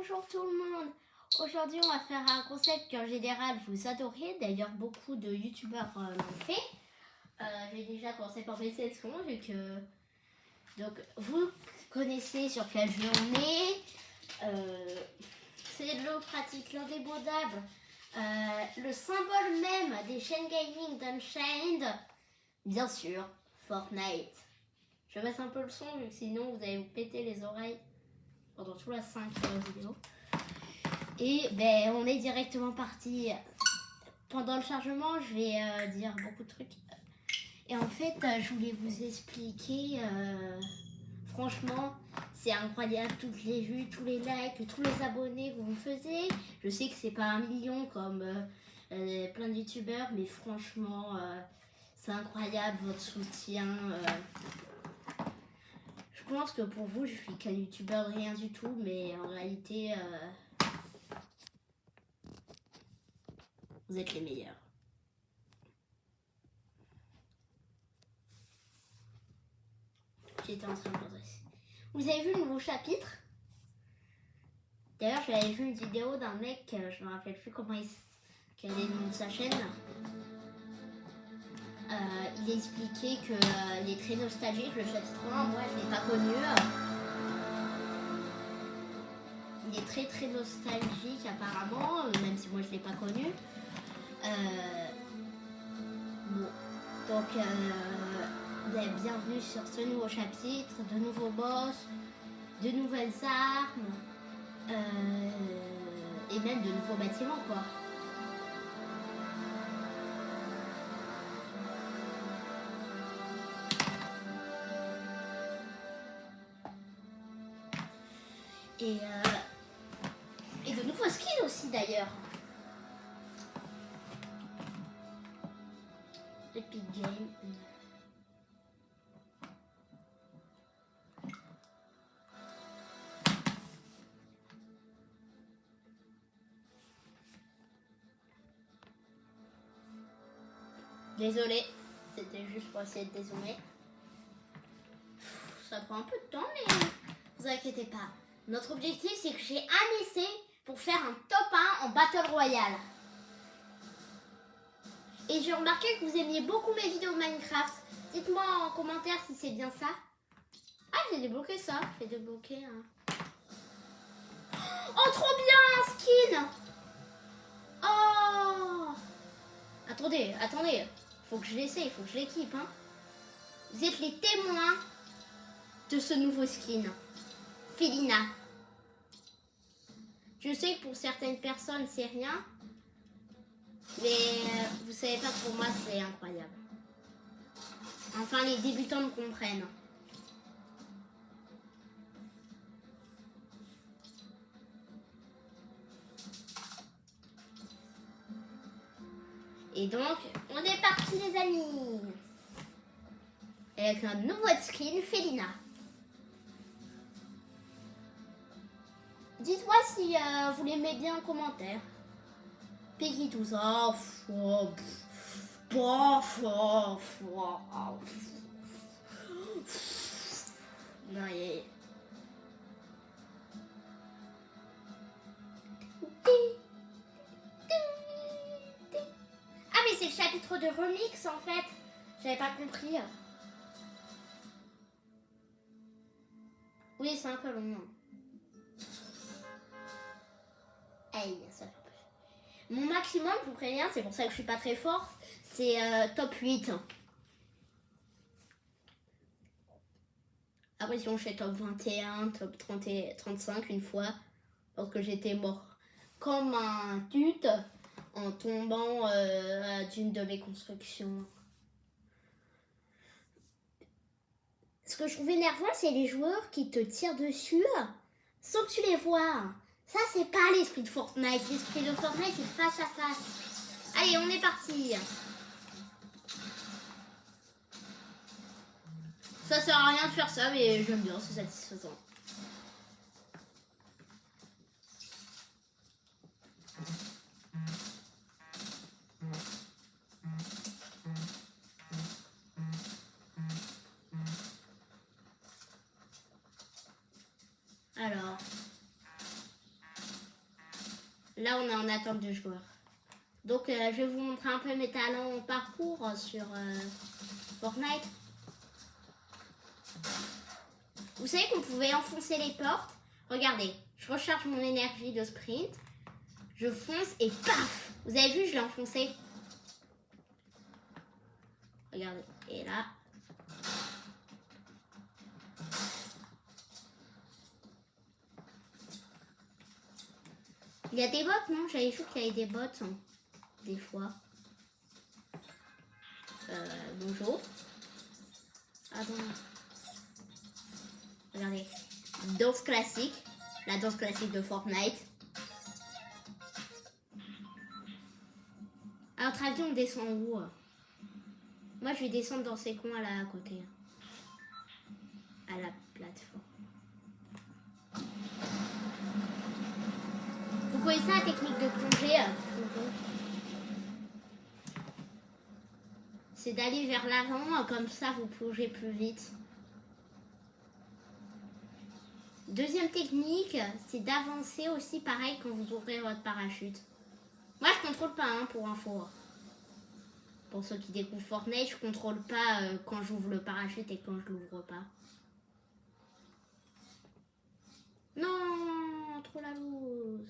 Bonjour tout le monde. Aujourd'hui on va faire un concept qu'en général vous adorez. D'ailleurs beaucoup de youtubeurs l'ont fait. J'ai déjà commencé par mes sessions vu que... Donc vous connaissez sur quel jeu on est. C'est le pratique l'indémodable. Le symbole même des chaînes gaming d'Unchained. Bien sûr, Fortnite. Je baisse un peu le son vu que sinon vous allez vous péter les oreilles pendant toute la 5 vidéo. Et ben, on est directement parti. Pendant le chargement, je vais dire beaucoup de trucs. Et en fait, je voulais vous expliquer, franchement, c'est incroyable toutes les vues, tous les likes, tous les abonnés que vous me faisiez. Je sais que c'est pas 1 million comme plein de youtubeurs, mais franchement, c'est incroyable votre soutien. Je pense que pour vous, je suis qu'un youtubeur de rien du tout, mais en réalité, vous êtes les meilleurs. J'étais en train de redresser. Vous avez vu le nouveau chapitre? D'ailleurs, j'avais vu une vidéo d'un mec, je me rappelle plus quel est le nom de sa chaîne. Il expliquait qu'il est très nostalgique, le chapitre 1, moi je ne l'ai pas connu. Il est très très nostalgique apparemment, même si moi je ne l'ai pas connu. Bon, donc bienvenue sur ce nouveau chapitre, de nouveaux boss, de nouvelles armes, et même de nouveaux bâtiments quoi. Et de nouveaux skins aussi d'ailleurs. Epic Game. Désolée, c'était juste pour essayer de dézoomer. Ça prend un peu de temps, mais vous inquiétez pas. Notre objectif, c'est que j'ai un essai pour faire un top 1 en Battle Royale. Et j'ai remarqué que vous aimiez beaucoup mes vidéos Minecraft. Dites-moi en commentaire si c'est bien ça. Ah, j'ai débloqué ça. J'ai débloqué un... Oh, trop bien, un skin. Oh. Attendez. Faut que je l'essaye, faut que je l'équipe. Hein. Vous êtes les témoins de ce nouveau skin. Felina. Je sais que pour certaines personnes, c'est rien. Mais vous savez pas, pour moi, c'est incroyable. Enfin, les débutants me comprennent. Et donc, on est parti les amis. Avec un nouveau skin, Felina. Dites-moi si vous l'aimez bien en commentaire. Peggy tout ça. Non, Ah mais c'est le chapitre de remix en fait. J'avais pas compris. Oui, c'est un peu long. Aïe, ça fait peur. Mon maximum, je vous préviens, c'est pour ça que je suis pas très forte, c'est top 8. Après, sinon, je fais top 21, top 30 et 35 une fois, parce que j'étais mort comme un tute en tombant d'une de mes constructions. Ce que je trouve énervant, c'est les joueurs qui te tirent dessus sans que tu les vois. Ça, c'est pas l'esprit de Fortnite. L'esprit de Fortnite, c'est face à face. Allez, on est parti. Ça sert à rien de faire ça, mais j'aime bien, c'est satisfaisant. Alors, Là, on est en attente de joueurs. Donc, je vais vous montrer un peu mes talents en parcours sur Fortnite. Vous savez qu'on pouvait enfoncer les portes. Regardez, je recharge mon énergie de sprint. Je fonce et paf! Vous avez vu, je l'ai enfoncé. Regardez, et là... Il y a des bots, non? J'avais vu qu'il y avait des bots, hein, des fois. Bonjour. Ah bon. Regardez. Danse classique. La danse classique de Fortnite. À votre avis, on descend où? Moi, je vais descendre dans ces coins là à côté. À la plateforme. Vous connaissez la technique de plongée? C'est d'aller vers l'avant, comme ça vous plongez plus vite. Deuxième technique, c'est d'avancer aussi pareil quand vous ouvrez votre parachute. Moi je contrôle pas hein, pour info. Pour ceux qui découvrent Fortnite, je contrôle pas quand j'ouvre le parachute et quand je l'ouvre pas. Non, trop la loose.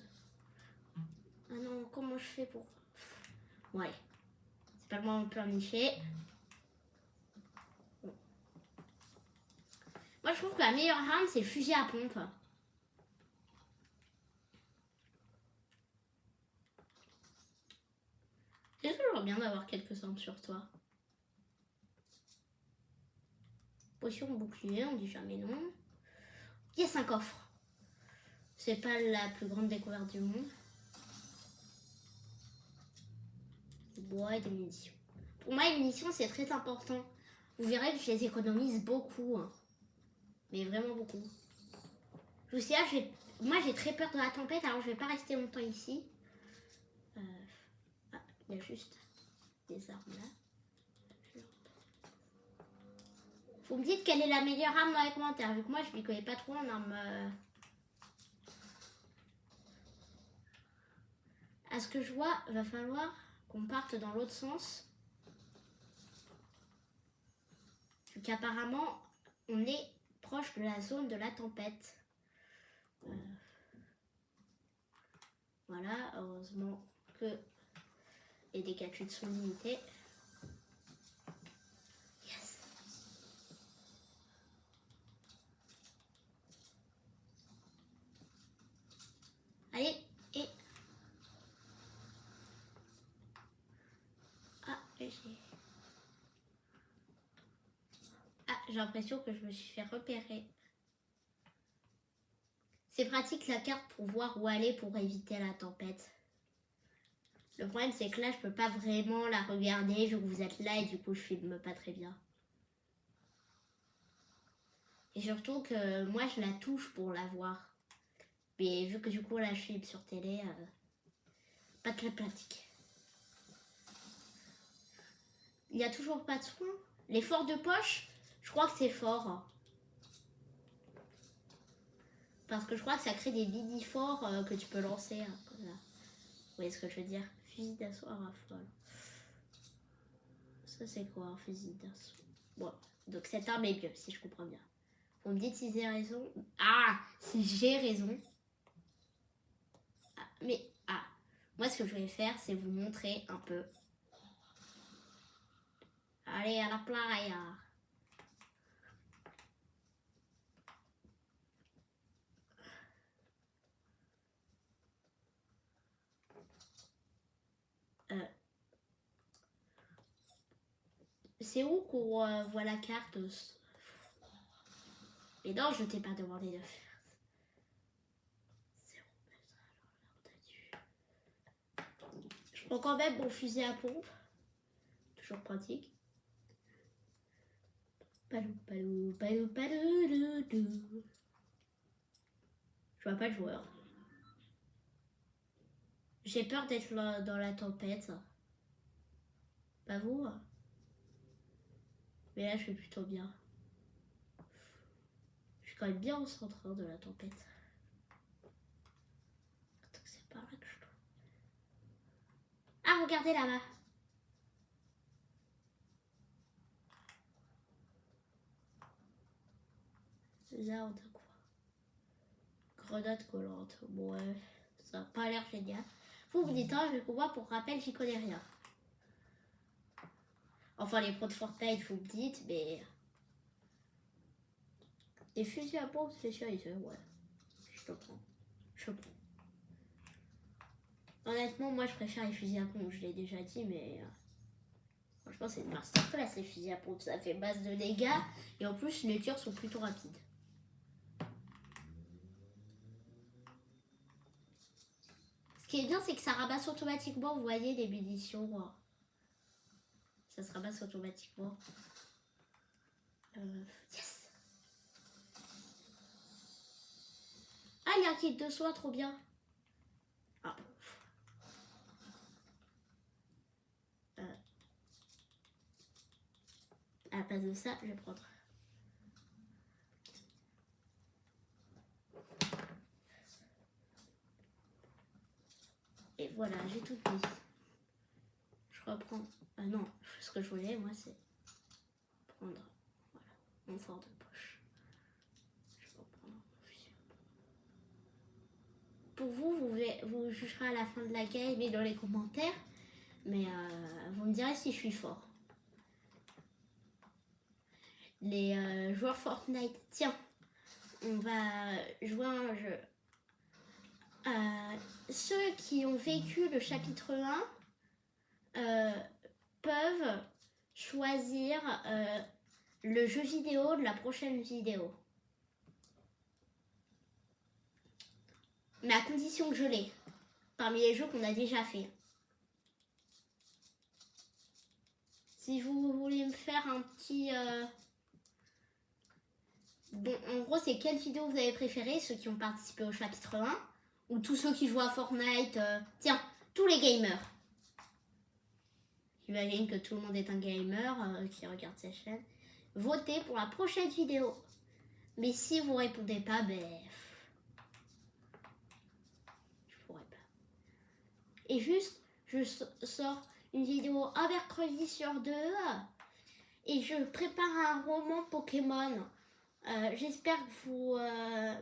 Ah non, comment je fais pour... Ouais, c'est pas le moment de pleurnicher. Bon. Moi je trouve que la meilleure arme c'est le fusil à pompe. C'est toujours bien d'avoir quelques armes sur toi. Potion bouclier, on dit jamais non. Yes, un coffre. C'est pas la plus grande découverte du monde. Du bois et des munitions. Pour moi, les munitions, c'est très important. Vous verrez que je les économise beaucoup. Hein. Mais vraiment beaucoup. Je vous dis, moi, j'ai très peur de la tempête, alors je vais pas rester longtemps ici. Ah, il y a juste des armes là. Vous me dites quelle est la meilleure arme dans les commentaires, vu que moi, je ne connais pas trop en arme... À ce que je vois, va falloir qu'on parte dans l'autre sens. Vu qu'apparemment, on est proche de la zone de la tempête. Voilà, heureusement que les dégâts de chute sont limités. Yes. Allez, et... Ah, j'ai l'impression que je me suis fait repérer. C'est pratique la carte pour voir où aller pour éviter la tempête. Le problème c'est que là je peux pas vraiment la regarder vu que vous êtes là et du coup je filme pas très bien. Et surtout que moi je la touche pour la voir. Mais vu que du coup là je filme sur télé, pas très pratique. Il n'y a toujours pas de soin. Les forts de poche, je crois que c'est fort. Parce que je crois que ça crée des mini forts que tu peux lancer. Comme ça. Vous voyez ce que je veux dire? Fusil d'assaut à rafale. Ça c'est quoi un fusil d'assaut? Bon, donc cette arme est mieux si je comprends bien. Vous me dites si j'ai raison. Ah, si j'ai raison. Ah, mais, moi ce que je vais faire c'est vous montrer un peu. Allez à la playa. C'est où qu'on voit la carte? Mais non, je t'ai pas demandé de faire. Je prends quand même mon fusil à pompe. Toujours pratique. Palou, palou, palou, palou, dou. Je vois pas le joueur. J'ai peur d'être dans la tempête. Pas vous? Mais là, je vais plutôt bien. Je suis quand même bien au centre de la tempête. C'est par là que je dois. regardez là-bas. Là, on a quoi? Grenade collante. Bon, ça n'a pas l'air génial. Vous me dites, hein, moi, pour rappel, j'y connais rien. Enfin, les pros de Fortnite, vous me dites, mais... Les fusils à pompe spécialisés, ouais. Je te prends. Je prends. Honnêtement, moi, je préfère les fusils à pompe, je l'ai déjà dit, mais... franchement, c'est une masterclass, les fusils à pompe. Ça fait base de dégâts, et en plus, les tirs sont plutôt rapides. Ce qui est bien, c'est que ça ramasse automatiquement, vous voyez, les munitions. Ça se ramasse automatiquement. Yes! Ah, il y a un kit de soin, trop bien. Ah. À la place de ça, je vais prendre. Et voilà, j'ai tout mis. Je reprends. Non, ce que je voulais, moi, c'est prendre voilà, mon fort de poche. Je vais reprendre mon fusil. Pour vous, vous jugerez à la fin de la game et dans les commentaires. Mais vous me direz si je suis fort. Les joueurs Fortnite, tiens, on va jouer à un jeu. Ceux qui ont vécu le chapitre 1 peuvent choisir le jeu vidéo de la prochaine vidéo. Mais à condition que je l'ai. Parmi les jeux qu'on a déjà fait. Si vous voulez me faire un petit... Bon, en gros, c'est quelle vidéo vous avez préférée, ceux qui ont participé au chapitre 1 ou tous ceux qui jouent à Fortnite tiens, tous les gamers. J'imagine que tout le monde est un gamer qui regarde cette chaîne. Votez pour la prochaine vidéo. Mais si vous répondez pas, ben... je pourrais pas. Et juste, je sors une vidéo un mercredi sur 2 et je prépare un roman Pokémon. J'espère que vous...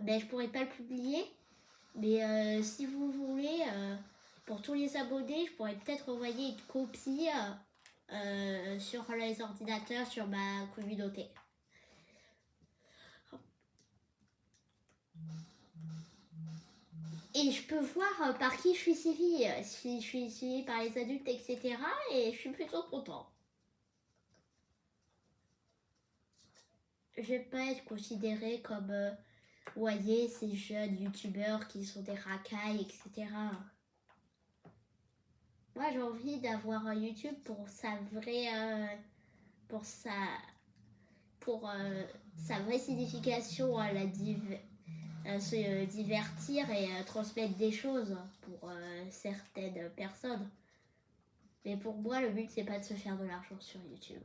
ben, je pourrais pas le publier. Mais si vous voulez, pour tous les abonnés, je pourrais peut-être envoyer une copie sur les ordinateurs, sur ma communauté. Et je peux voir par qui je suis suivie, si je suis suivie par les adultes, etc. Et je suis plutôt content. Je vais pas être considérée comme, voyez, ces jeunes youtubeurs qui sont des racailles, etc. Moi, j'ai envie d'avoir un YouTube pour sa vraie, pour sa vraie signification, se divertir et transmettre des choses pour certaines personnes. Mais pour moi, le but, c'est pas de se faire de l'argent sur YouTube.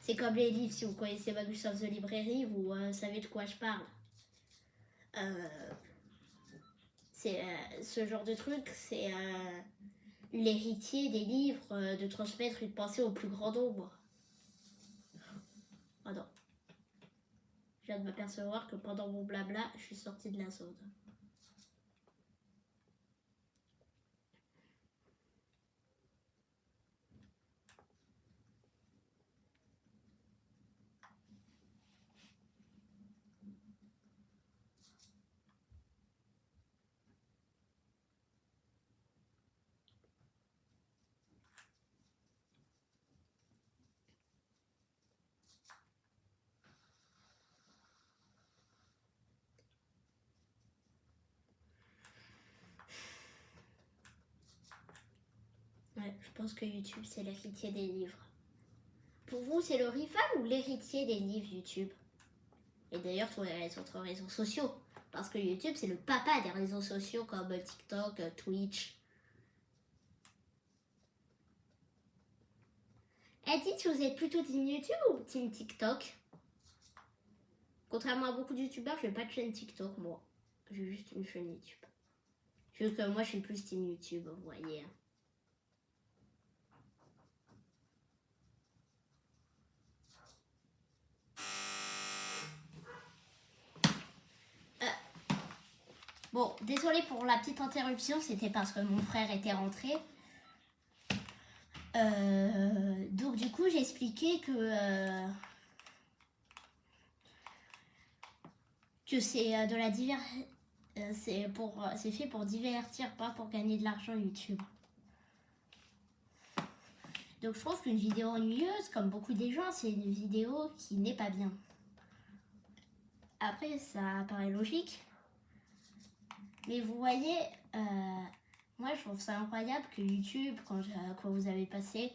C'est comme les livres, si vous connaissez Magus of the Library, vous savez de quoi je parle. Ce genre de truc, c'est l'héritier des livres, de transmettre une pensée au plus grand nombre. Oh non. Je viens de m'apercevoir que pendant mon blabla, je suis sortie de la zone. Ouais, je pense que YouTube, c'est l'héritier des livres. Pour vous, c'est le rival ou l'héritier des livres, YouTube? Et d'ailleurs, sur les autres réseaux sociaux. Parce que YouTube, c'est le papa des réseaux sociaux comme TikTok, Twitch. Et dites si vous êtes plutôt team YouTube ou team TikTok? Contrairement à beaucoup de youtubeurs, je n'ai pas de chaîne TikTok, moi. J'ai juste une chaîne YouTube. Vu que moi, je suis plus team YouTube, vous voyez. Bon, désolé pour la petite interruption, c'était parce que mon frère était rentré. Donc du coup, j'ai expliqué que c'est de la c'est fait pour divertir, pas pour gagner de l'argent YouTube. Donc je trouve qu'une vidéo ennuyeuse, comme beaucoup des gens, c'est une vidéo qui n'est pas bien. Après, ça paraît logique. Mais vous voyez, moi je trouve ça incroyable que YouTube, quand vous avez passé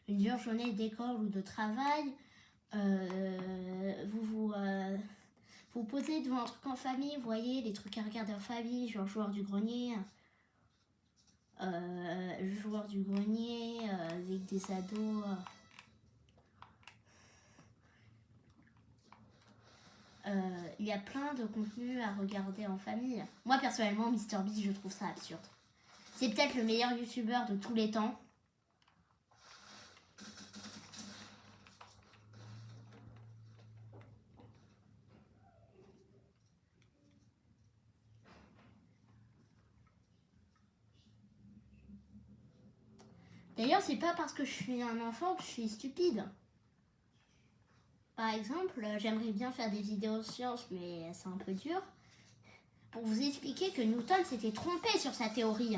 une dure journée d'école ou de travail, vous posez devant un truc en famille, vous voyez, les trucs à regarder en famille, genre Joueur du Grenier, avec des ados. Il y a plein de contenus à regarder en famille. Moi personnellement, MrBeast, je trouve ça absurde. C'est peut-être le meilleur youtubeur de tous les temps. D'ailleurs, c'est pas parce que je suis un enfant que je suis stupide. Par exemple, j'aimerais bien faire des vidéos sciences, mais c'est un peu dur. Pour vous expliquer que Newton s'était trompé sur sa théorie.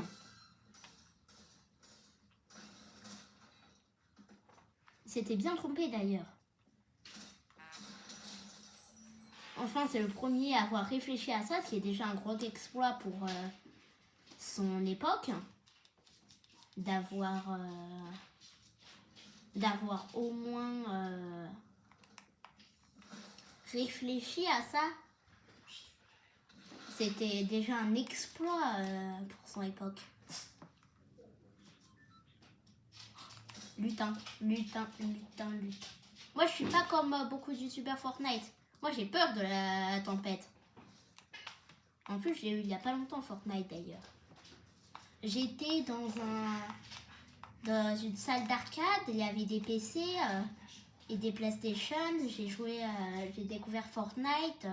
Il s'était bien trompé d'ailleurs. Enfin, c'est le premier à avoir réfléchi à ça, ce qui est déjà un gros exploit pour son époque. D'avoir au moins réfléchi à ça. C'était déjà un exploit pour son époque. Lutin. Moi, je suis pas comme beaucoup de youtubeurs Fortnite. Moi, j'ai peur de la tempête. En plus, j'ai eu il y a pas longtemps Fortnite d'ailleurs. J'étais dans une salle d'arcade, il y avait des PC et des PlayStation. J'ai découvert Fortnite.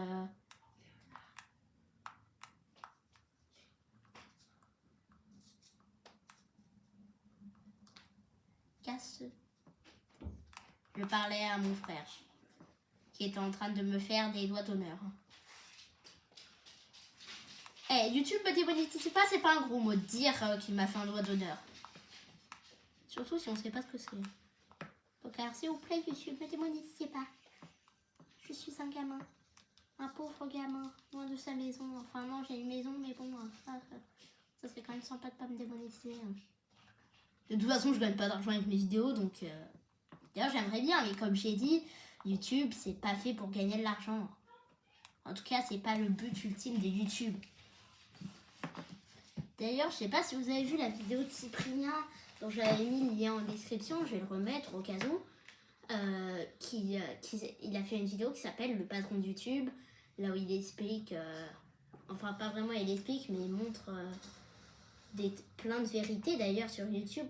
Je parlais à mon frère qui était en train de me faire des doigts d'honneur. YouTube me démonétise pas, c'est pas un gros mot de dire qu'il m'a fait un doigt d'honneur. Surtout si on sait pas ce que c'est. Donc alors s'il vous plaît, YouTube, ne démonétisez pas. Je suis un gamin. Un pauvre gamin, loin de sa maison. Enfin non, j'ai une maison, mais bon, ça serait quand même sympa de pas me démonétiser. De toute façon, je gagne pas d'argent avec mes vidéos, donc... D'ailleurs, j'aimerais bien, mais comme j'ai dit, YouTube, c'est pas fait pour gagner de l'argent. En tout cas, c'est pas le but ultime de YouTube. D'ailleurs, je sais pas si vous avez vu la vidéo de Cyprien, dont j'avais mis le lien en description, je vais le remettre au cas où. Il a fait une vidéo qui s'appelle Le patron de YouTube, là où il explique, enfin pas vraiment il explique, mais il montre plein de vérités d'ailleurs sur YouTube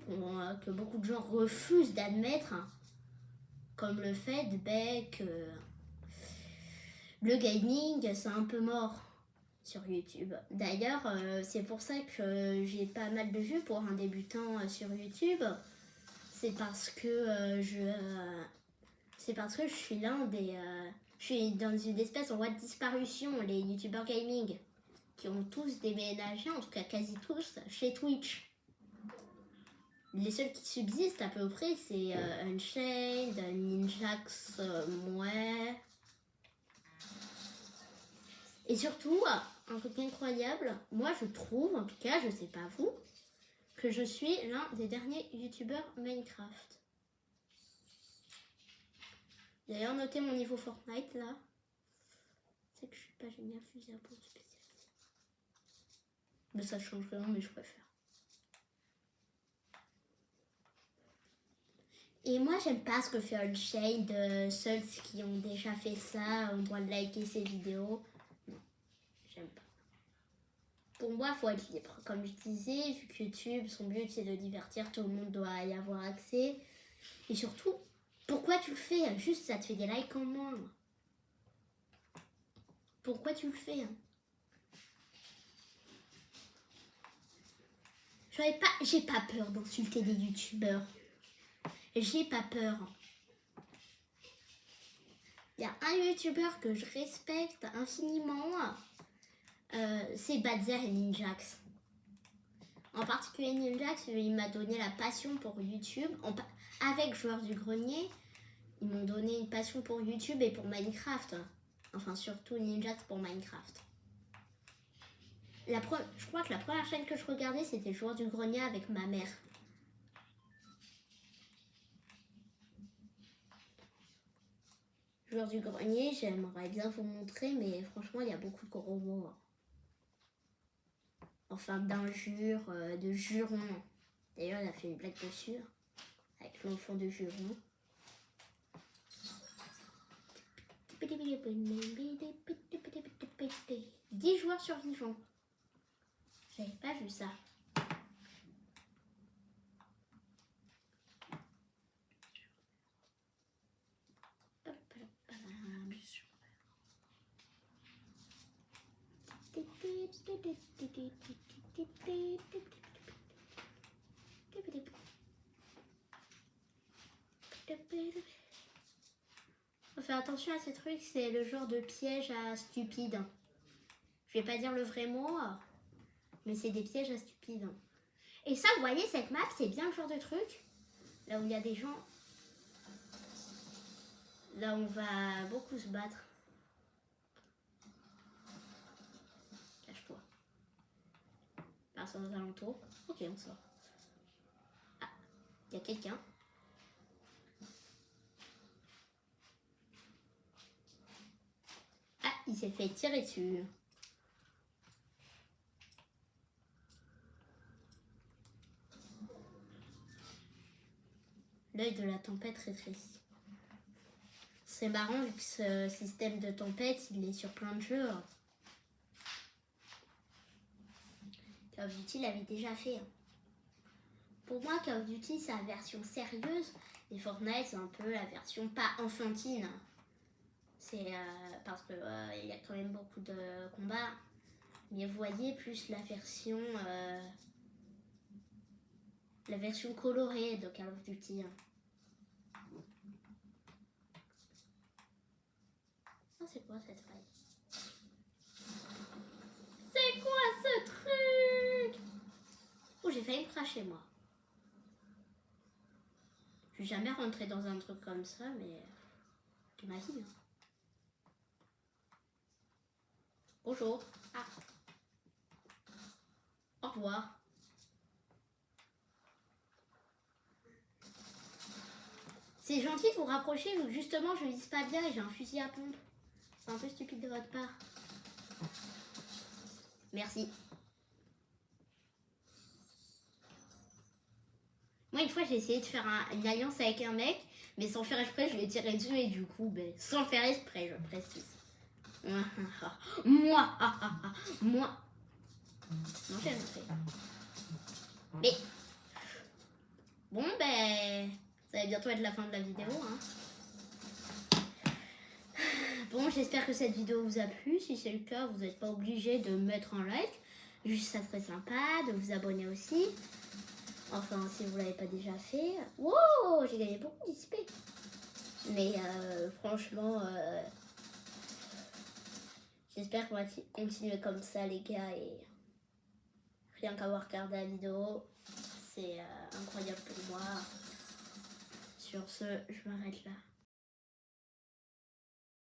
que beaucoup de gens refusent d'admettre, comme le fait que le gaming c'est un peu mort sur YouTube. D'ailleurs, c'est pour ça que j'ai pas mal de vues pour un débutant sur YouTube. C'est parce que je suis je suis dans une espèce en voie de disparition. Les youtubeurs gaming qui ont tous déménagé, en tout cas quasi tous, chez Twitch. Les seuls qui subsistent à peu près, c'est Unchained, Ninjax, ouais. Et surtout, un truc incroyable, moi je trouve, en tout cas, je sais pas vous, que je suis l'un des derniers youtubeurs Minecraft. D'ailleurs, notez mon niveau Fortnite là. C'est que je suis pas génial fusil à pompe spécialisé. Mais ça change rien, mais je préfère. Et moi, j'aime pas ce que fait Unchained. Seuls qui ont déjà fait ça ont le droit de liker ses vidéos. Non, j'aime pas. Pour moi, il faut être libre. Comme je disais, vu que YouTube, son but c'est de divertir, tout le monde doit y avoir accès. Et surtout, pourquoi tu le fais? Juste, ça te fait des likes en moins. Pourquoi tu le fais? J'ai pas peur d'insulter des youtubeurs. J'ai pas peur. Il y a un youtubeur que je respecte infiniment. C'est Badzer et Ninjax. En particulier Ninjax, il m'a donné la passion pour YouTube. Avec Joueurs du Grenier, ils m'ont donné une passion pour YouTube et pour Minecraft. Enfin, surtout Ninjax pour Minecraft. Je crois que la première chaîne que je regardais, c'était Joueurs du Grenier avec ma mère. Joueurs du Grenier, j'aimerais bien vous montrer, mais franchement, il y a beaucoup de gros mots. Enfin, d'injures, de jurons. D'ailleurs, il a fait une blague dessus, avec l'enfant de jurons. « 10 joueurs survivants. J'avais pas vu ça. Faut faire attention à ces trucs, c'est le genre de piège à stupide. Je vais pas dire le vrai mot, mais c'est des pièges à stupides. Et ça, vous voyez, cette map, c'est bien le genre de truc. Là où il y a des gens. Là, on va beaucoup se battre. Cache-toi. Personne aux alentours. Ok, on sort. Ah, il y a quelqu'un. Ah, il s'est fait tirer dessus. L'œil de la tempête rétrécit. C'est marrant vu que ce système de tempête, il est sur plein de jeux. Call of Duty l'avait déjà fait. Pour moi, Call of Duty, c'est la version sérieuse. Et Fortnite, c'est un peu la version pas enfantine. C'est parce que il y a quand même beaucoup de combats. Mais vous voyez plus la version colorée de Call of Duty. Oh, c'est quoi cette faille? C'est quoi ce truc? Oh, j'ai failli me cracher moi. Je suis jamais rentrée dans un truc comme ça, mais c'est ma vie. Bonjour. Ah. Au revoir. C'est gentil de vous rapprocher, donc justement je vise pas bien et j'ai un fusil à pompe. C'est un peu stupide de votre part. Merci. Moi, une fois, j'ai essayé de faire une alliance avec un mec, mais sans faire exprès, je lui ai tiré dessus et du coup, sans faire exprès, je précise. Moi. Non, j'ai rien fait. Mais bon, ça va bientôt être la fin de la vidéo. Bon, j'espère que cette vidéo vous a plu. Si c'est le cas, vous n'êtes pas obligé de mettre un like. Juste, ça serait sympa de vous abonner aussi. Enfin, si vous ne l'avez pas déjà fait. Wow, j'ai gagné beaucoup d'XP. Mais franchement, j'espère qu'on va continuer comme ça, les gars. Et rien qu'avoir regardé la vidéo, c'est incroyable pour moi. Sur ce, je m'arrête là.